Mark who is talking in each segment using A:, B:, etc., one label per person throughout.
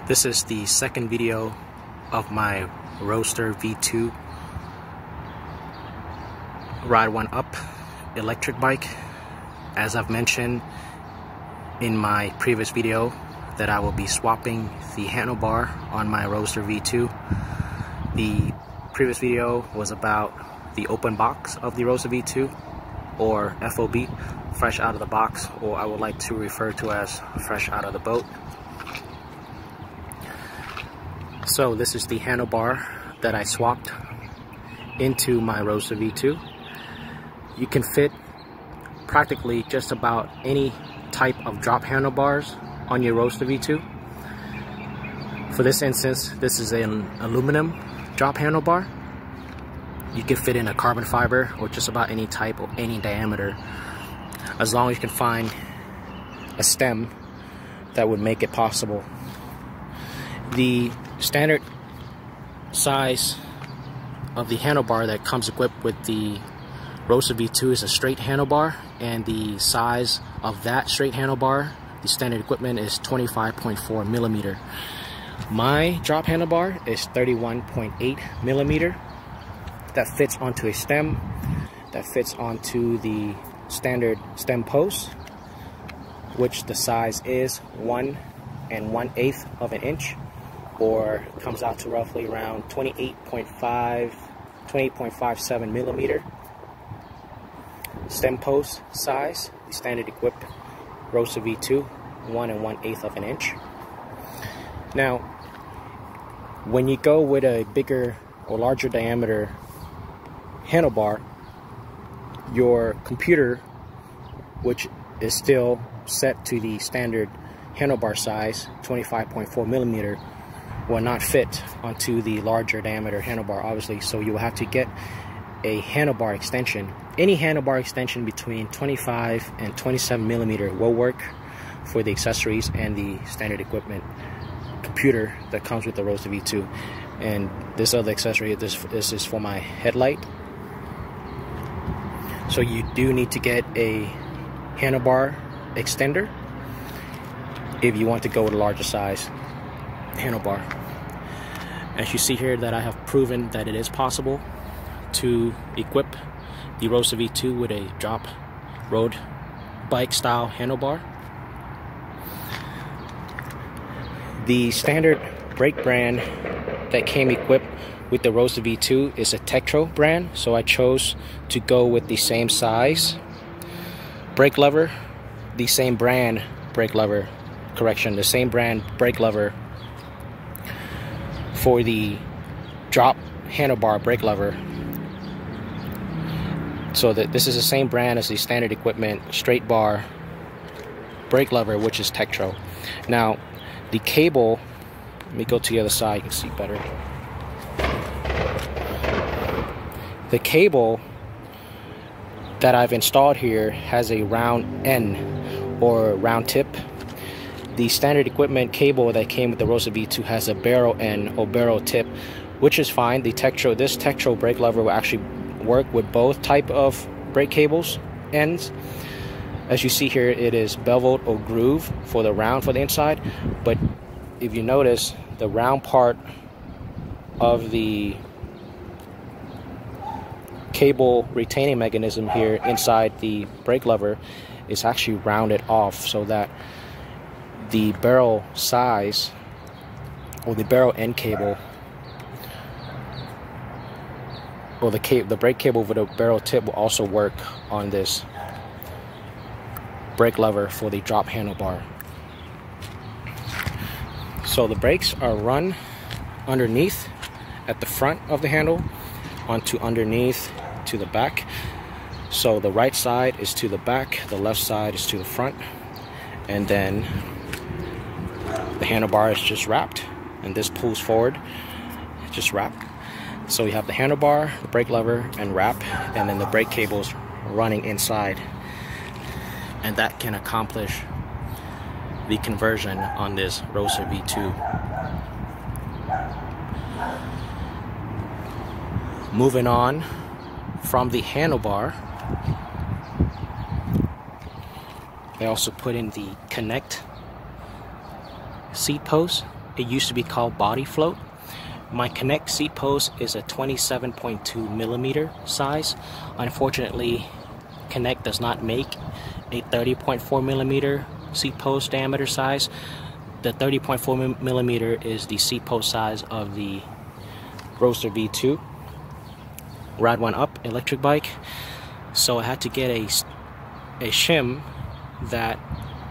A: This is the second video of my Roadster V2 Ride1UP electric bike. As I've mentioned in my previous video that I will be swapping the handlebar on my Roadster V2. The previous video was about the open box of the Roadster V2, or FOB, fresh out of the box, or I would like to refer to as fresh out of the boat. So this is the handlebar that I swapped into my Roadster V2. You can fit practically just about any type of drop handlebars on your Roadster V2. For this instance, this is an aluminum drop handlebar. You can fit in a carbon fiber or just about any type or any diameter, as long as you can find a stem that would make it possible. The standard size of the handlebar that comes equipped with the Roadster V2 is a straight handlebar, and the size of that straight handlebar, the standard equipment, is 25.4 millimeter. My drop handlebar is 31.8 millimeter. That fits onto a stem, that fits onto the standard stem post, which the size is 1 1/8 of an inch, or comes out to roughly around 28.57 millimeter. Stem post size, the standard equipped Roadster V2, 1 1/8 of an inch. Now, when you go with a bigger or larger diameter handlebar, your computer, which is still set to the standard handlebar size, 25.4 millimeter, will not fit onto the larger diameter handlebar, obviously. So you will have to get a handlebar extension. Any handlebar extension between 25 and 27 millimeter will work for the accessories and the standard equipment computer that comes with the Roadster V2. And this other accessory, this is for my headlight. So you do need to get a handlebar extender if you want to go with a larger size handlebar. As you see here, that I have proven that it is possible to equip the Roadster V2 with a drop road bike style handlebar. The standard brake brand that came equipped with the Roadster V2 is a Tektro brand, so I chose to go with the same size brake lever, the same brand brake lever, the same brand brake lever for the drop handlebar brake lever. So that this is the same brand as the standard equipment straight bar brake lever, which is Tektro. Now, the cable, let me go to the other side, you can see better. The cable that I've installed here has a round end or round tip. The standard equipment cable that came with the Roadster V2 has a barrel end or barrel tip, which is fine. This Tektro brake lever will actually work with both type of brake cables ends. As you see here, it is beveled or grooved for the round for the inside, but if you notice, the round part of the cable retaining mechanism here inside the brake lever is actually rounded off, so that the barrel size or the barrel end cable, or the brake cable with a barrel tip, will also work on this brake lever for the drop handlebar. So the brakes are run underneath at the front of the handle onto underneath to the back. So the right side is to the back, the left side is to the front, and then the handlebar is just wrapped, and this pulls forward, just wrapped. So you have the handlebar, the brake lever, and wrap, and then the brake cables running inside, and that can accomplish the conversion on this Roadster V2. Moving on from the handlebar, they also put in the Connect seat post It used to be called Body Float. My Connect seat post is a 27.2 millimeter size. Unfortunately, Connect does not make a 30.4 millimeter seat post diameter size. The 30.4 millimeter is the seat post size of the Roadster V2 Ride1UP electric bike. So I had to get a shim that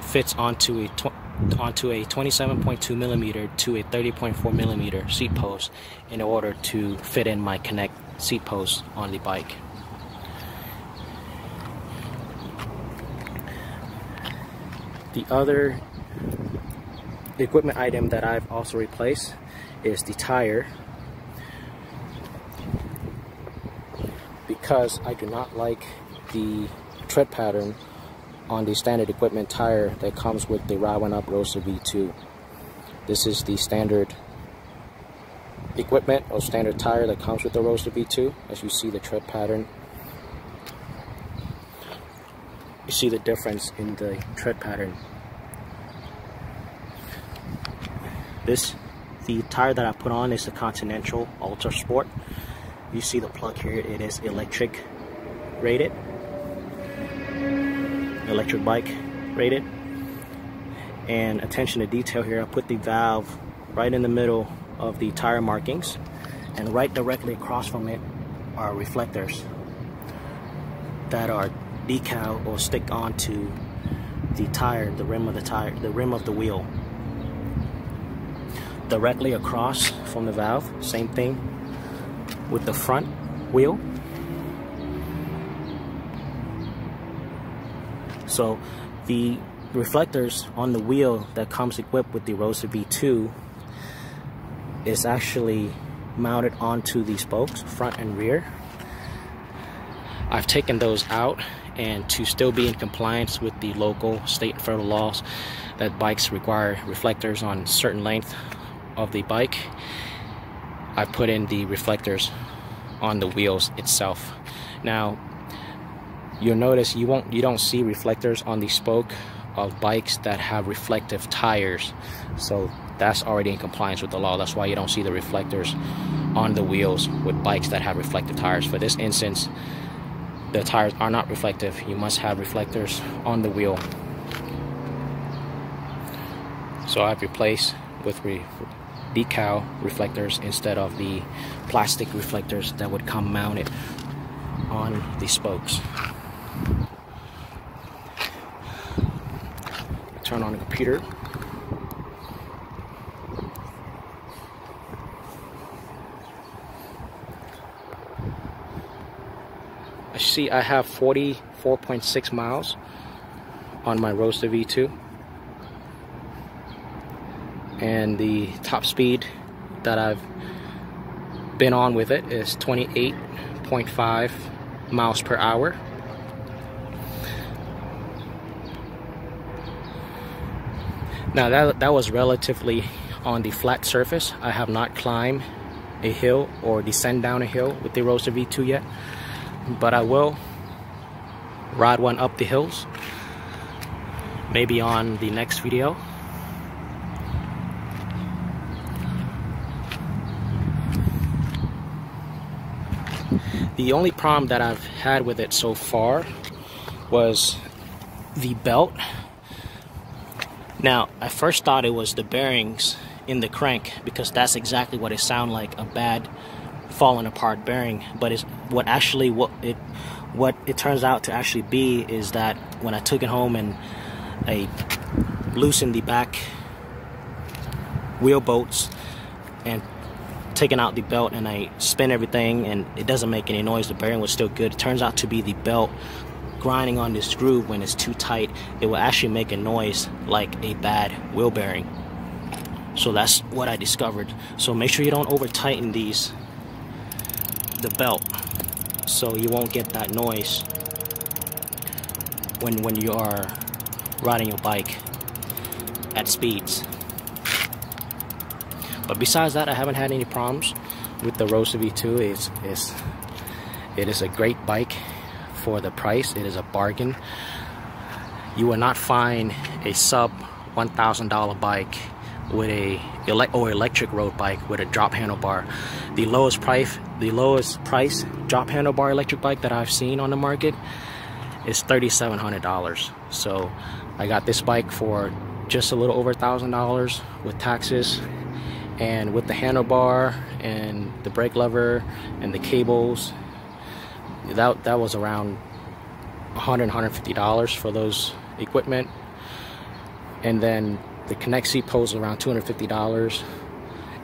A: fits onto a 27.2 millimeter to a 30.4 millimeter seat post in order to fit in my Connect seat post on the bike. The other equipment item that I've also replaced is the tire, because I do not like the tread pattern on the standard equipment tire that comes with the Ride1UP Roadster V2. This is the standard equipment or standard tire that comes with the Roadster V2. As you see the tread pattern, you see the difference in the tread pattern. The tire that I put on is the Continental Ultra Sport. You see the plug here, it is electric rated, electric bike rated. And attention to detail here, I put the valve right in the middle of the tire markings, and right directly across from it are reflectors that are decal or stick onto the tire, the rim of the tire, the rim of the wheel. Directly across from the valve, same thing with the front wheel. So the reflectors on the wheel that comes equipped with the Roadster V2 is actually mounted onto the spokes, front and rear. I've taken those out, and to still be in compliance with the local, state, and federal laws that bikes require reflectors on a certain length of the bike, I put in the reflectors on the wheels itself. Now you'll notice you don't see reflectors on the spoke of bikes that have reflective tires, so that's already in compliance with the law. That's why you don't see the reflectors on the wheels with bikes that have reflective tires. For this instance, the tires are not reflective. You must have reflectors on the wheel. So I've replaced with decal reflectors instead of the plastic reflectors that would come mounted on the spokes. Turn on the computer. I see I have 44.6 miles on my Roadster V2, and the top speed that I've been on with it is 28.5 miles per hour. Now that was relatively on the flat surface. I have not climbed a hill or descend down a hill with the Roadster V2 yet, but I will ride one up the hills, maybe on the next video. The only problem that I've had with it so far was the belt. Now, I first thought it was the bearings in the crank, because that's exactly what it sounded like, a bad falling apart bearing. But it's what it turns out to actually be is that when I took it home and I loosened the back wheel bolts and taken out the belt and I spin everything and it doesn't make any noise, the bearing was still good. It turns out to be the belt grinding on this groove. When it's too tight, it will actually make a noise like a bad wheel bearing. So that's what I discovered. So make sure you don't over tighten the belt, so you won't get that noise when you are riding your bike at speeds. But besides that, I haven't had any problems with the Roadster V2. It is a great bike for the price. It is a bargain. You will not find a sub $1,000 bike with a electric road bike with a drop handlebar. The lowest price drop handlebar electric bike that I've seen on the market is $3,700. So I got this bike for just a little over $1,000 with taxes, and with the handlebar and the brake lever and the cables, that was around $150 for those equipment. And then the Connect seat post was around $250,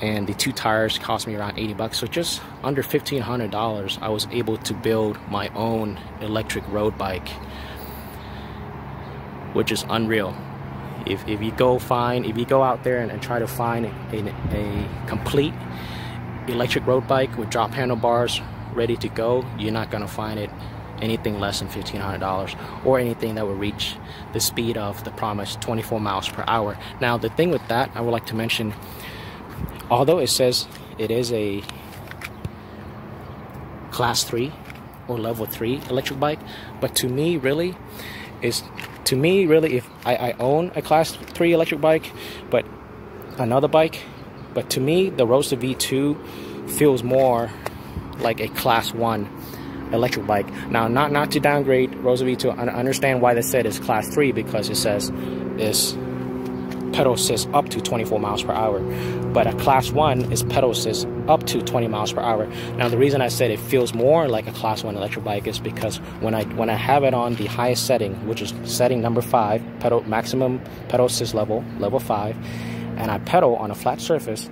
A: and the 2 tires cost me around $80. So just under $1,500 I was able to build my own electric road bike, which is unreal. If you go out there and try to find a complete electric road bike with drop handlebars ready to go, you're not gonna find it anything less than $1,500, or anything that will reach the speed of the promised 24 miles per hour. Now, the thing with that, I would like to mention, although it says it is a class 3 or level 3 electric bike, but to me really, if I own a class 3 electric bike, but another bike, but to me the Roadster V2 feels more like a class 1 electric bike. Now, not to downgrade Roadster V2, I understand why they said it's class 3, because it says it's pedal assist up to 24 miles per hour, but a class 1 is pedal assist up to 20 miles per hour. Now, the reason I said it feels more like a class 1 electric bike is because when I have it on the highest setting, which is setting number 5, maximum pedal assist level 5, and I pedal on a flat surface,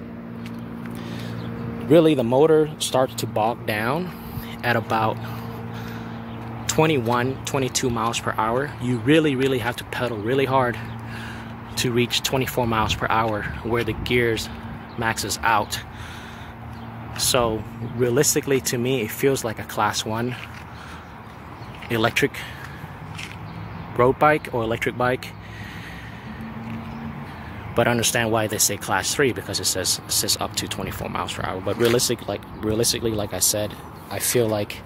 A: really the motor starts to bog down at about 22 miles per hour. You really have to pedal really hard to reach 24 miles per hour, where the gears maxes out. So realistically, to me, it feels like a class 1 electric road bike or electric bike. But I understand why they say class 3, because it says up to 24 miles per hour. But realistically, like I said, I feel like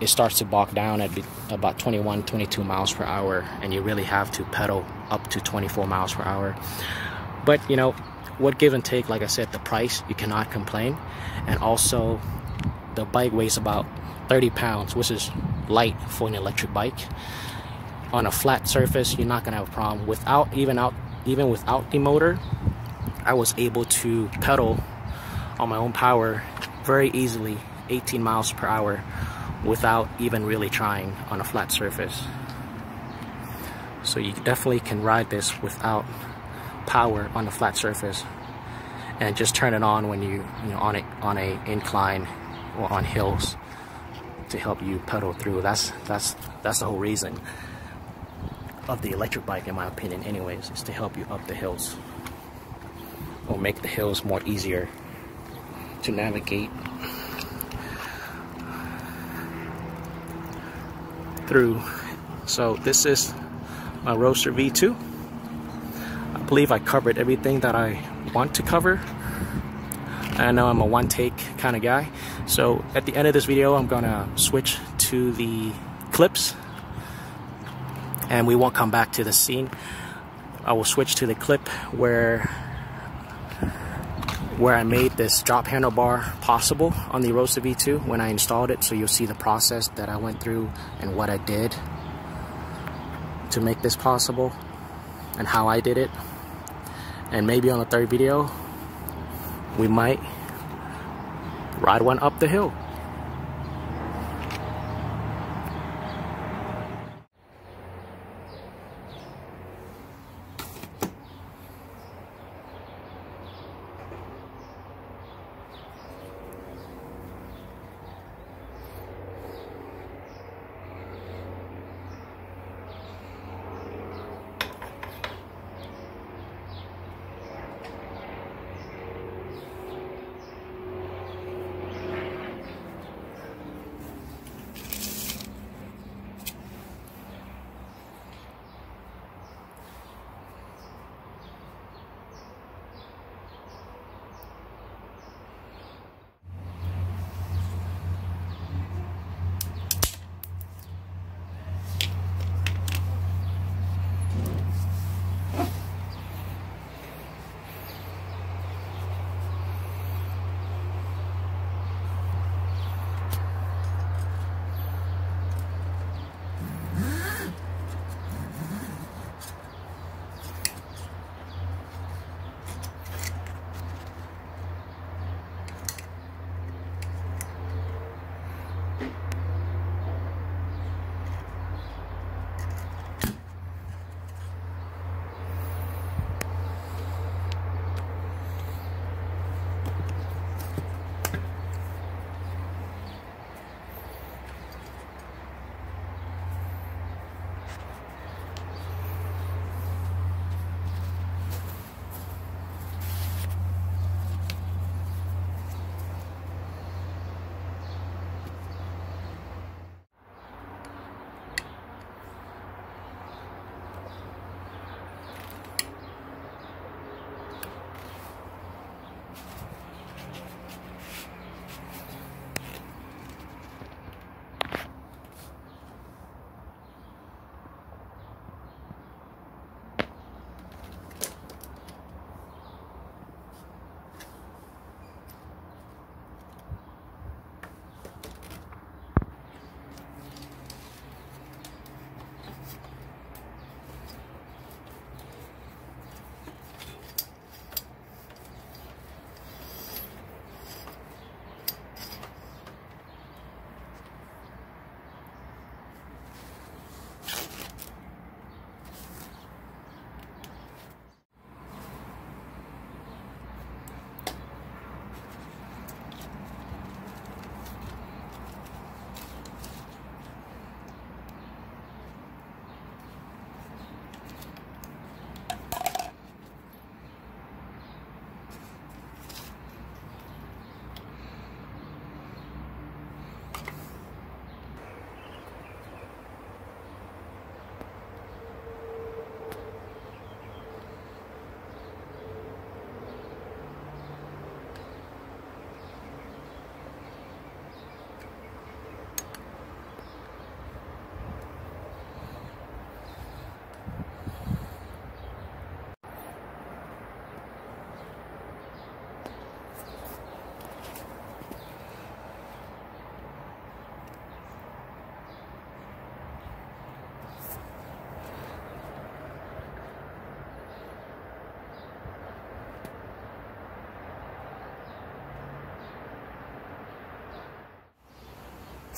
A: it starts to bog down at about 22 miles per hour, and you really have to pedal up to 24 miles per hour. But you know what, give and take, like I said, the price, you cannot complain. And also the bike weighs about 30 pounds, which is light for an electric bike. On a flat surface, you're not gonna have a problem. Even without the motor, I was able to pedal on my own power very easily, 18 miles per hour, without even really trying on a flat surface. So you definitely can ride this without power on a flat surface, and just turn it on when you on a incline or on hills to help you pedal through. That's the whole reason of the electric bike, in my opinion anyways, is to help you up the hills, or make the hills more easier to navigate through. So this is my Roadster V2. I believe I covered everything that I want to cover. I know I'm a one-take kind of guy, so at the end of this video I'm gonna switch to the clips, and we won't come back to the scene. I will switch to the clip where I made this drop handlebar possible on the Roadster V2 when I installed it, so you'll see the process that I went through and what I did to make this possible and how I did it. And maybe on the third video we might ride one up the hill.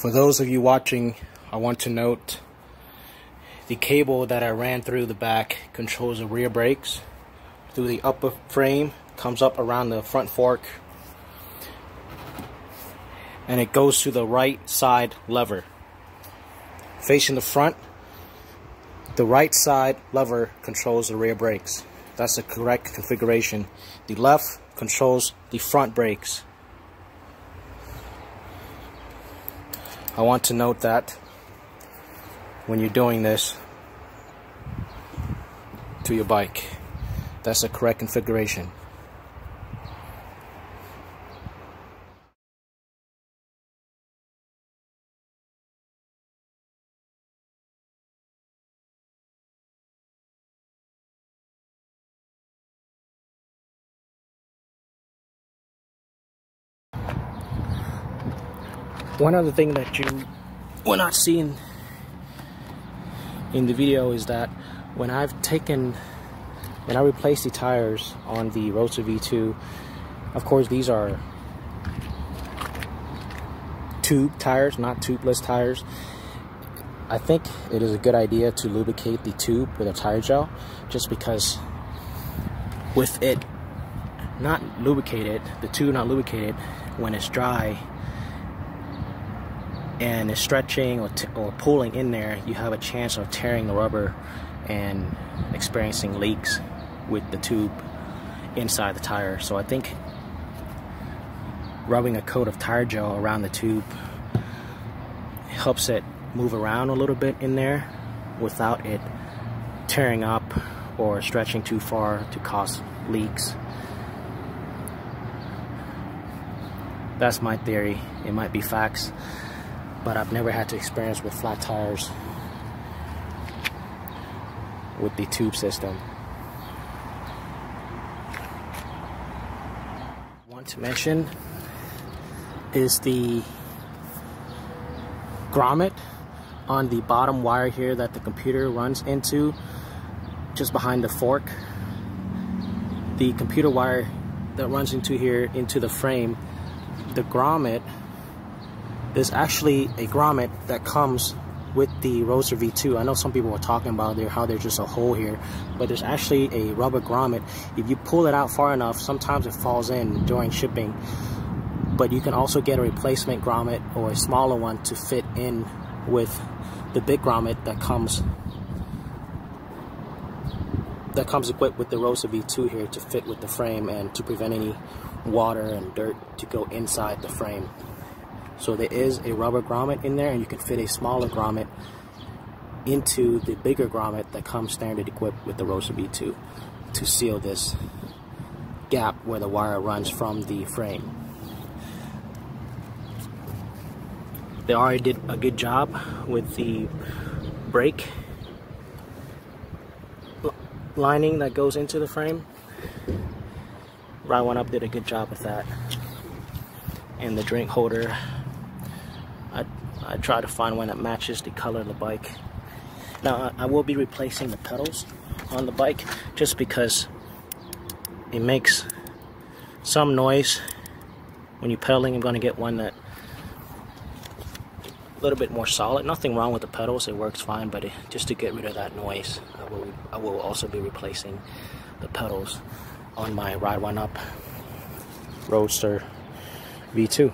A: For those of you watching, I want to note the cable that I ran through the back controls the rear brakes through the upper frame, comes up around the front fork, and it goes to the right side lever. Facing the front, the right side lever controls the rear brakes. That's the correct configuration. The left controls the front brakes. I want to note that when you're doing this to your bike, that's the correct configuration. One other thing that you will not see in the video is that when I replaced the tires on the Roadster V2, of course these are tube tires, not tubeless tires. I think it is a good idea to lubricate the tube with a tire gel, just because with it not lubricated, the tube not lubricated, when it's dry and it's stretching or pulling in there, you have a chance of tearing the rubber and experiencing leaks with the tube inside the tire. So I think rubbing a coat of tire gel around the tube helps it move around a little bit in there without it tearing up or stretching too far to cause leaks. That's my theory. It might be facts, but I've never had to experience with flat tires with the tube system. I want to mention is the grommet on the bottom wire here that the computer runs into, just behind the fork. The computer wire that runs into here, into the frame, the grommet, there's actually a grommet that comes with the Roadster V2. I know some people were talking about how there's just a hole here, but there's actually a rubber grommet. If you pull it out far enough, sometimes it falls in during shipping, but you can also get a replacement grommet or a smaller one to fit in with the big grommet that comes equipped with the Roadster V2 here to fit with the frame and to prevent any water and dirt to go inside the frame. So there is a rubber grommet in there, and you can fit a smaller grommet into the bigger grommet that comes standard equipped with the Roadster V2 to seal this gap where the wire runs from the frame. They already did a good job with the brake lining that goes into the frame. Ride1UP did a good job with that. And the drink holder, I try to find one that matches the color of the bike. Now I will be replacing the pedals on the bike just because it makes some noise when you're pedaling. I'm going to get one that a little bit more solid. Nothing wrong with the pedals, it works fine, but just to get rid of that noise, I will also be replacing the pedals on my Ride1UP Roadster V2.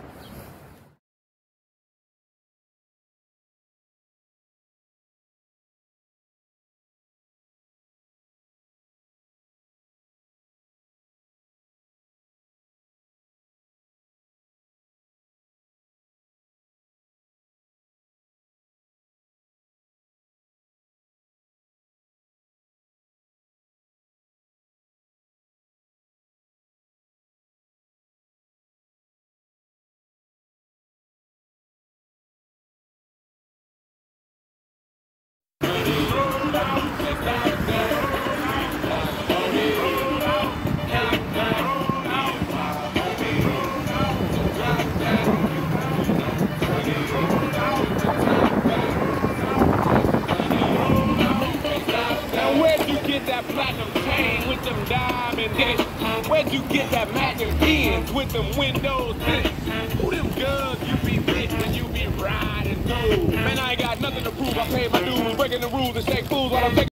B: Where'd you get that magnum ends with them windows? Who them girls you be with when you be riding? Man, I ain't got nothing to prove. I paid my dues, breaking the rules and stay fools while I'm taking